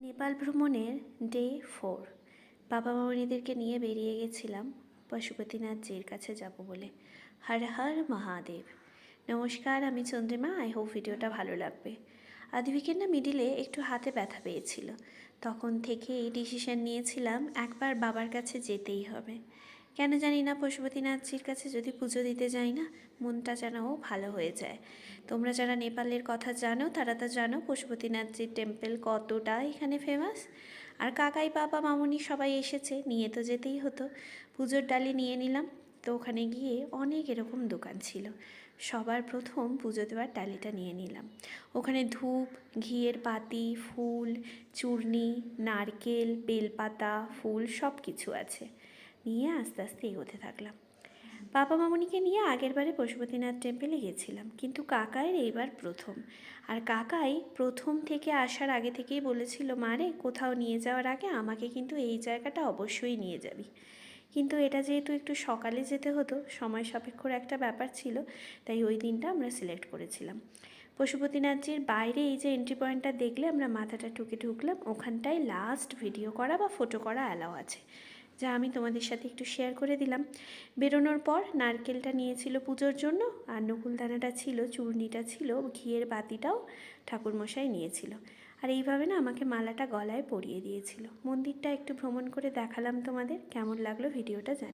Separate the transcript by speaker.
Speaker 1: নেপাল ভ্রমণের ডে 4। বাবা মামনিদেরকে নিয়ে বেরিয়ে গেছিলাম পশুপতিনাথজির কাছে যাব বলে। হর হর মহাদেব। নমস্কার, আমি চন্দ্রিমা। আই হোপ ভিডিওটা ভালো লাগবে। আদিবিকের না মিডিলে একটু হাতে ব্যথা পেয়েছিল, তখন থেকে এই ডিসিশন নিয়েছিলাম একবার বাবার কাছে যেতেই হবে। কেন জানি না, পশুপতিনাথজির কাছে যদি পুজো দিতে যাই না, মনটা যেন ভালো হয়ে যায়। তোমরা যারা নেপালের কথা জানো তারা তো জানো পশুপতিনাথজির টেম্পল কতটা এখানে ফেমাস। আর কাকাই বাবা মামুনি সবাই এসেছে, নিয়ে তো যেতেই হতো। পুজোর ডালি নিয়ে নিলাম। তো ওখানে গিয়ে অনেক এরকম দোকান ছিল। সবার প্রথম পুজো দেওয়ার ডালিটা নিয়ে নিলাম। ওখানে ধূপ, ঘিয়ের পাতি, ফুল, চূর্ণি, নারকেল, বেলপাতা, ফুল সব কিছু আছে। নিয়ে আস্তে আস্তে এগোতে থাকলাম। বাবা মামনিকে নিয়ে আগেরবারে পশুপতিনাথ টেম্পলে গেছিলাম, কিন্তু কাকাইয়ের এইবার প্রথম। আর কাকাই প্রথম থেকে আসার আগে থেকেই বলেছিল, মা রে, কোথাও নিয়ে যাওয়ার আগে আমাকে কিন্তু এই জায়গাটা অবশ্যই নিয়ে যাবি। কিন্তু এটা যেহেতু একটু সকালে যেতে হতো, সময় সাপেক্ষর একটা ব্যাপার ছিল, তাই ওই দিনটা আমরা সিলেক্ট করেছিলাম। পশুপতিনাথজির বাইরে এই যে এন্ট্রি পয়েন্টটা দেখলে আমরা মাথাটা ঠুকে ঢুকলাম, ওখানটায় লাস্ট ভিডিও করা বা ফটো করা অ্যালাও আছে, যা আমি তোমাদের সাথে একটু শেয়ার করে দিলাম। বেরোনোর পর নারকেলটা নিয়েছিল পুজোর জন্য, আর নকুলদানাটা ছিল, চূর্ণিটা ছিল, ঘিয়ের বাতিটাও ঠাকুরমশাই নিয়েছিল। আর এইভাবে না আমাকে মালাটা গলায় পরিয়ে দিয়েছিল। মন্দিরটা একটু ভ্রমণ করে দেখালাম তোমাদের। কেমন লাগলো ভিডিওটা জানি।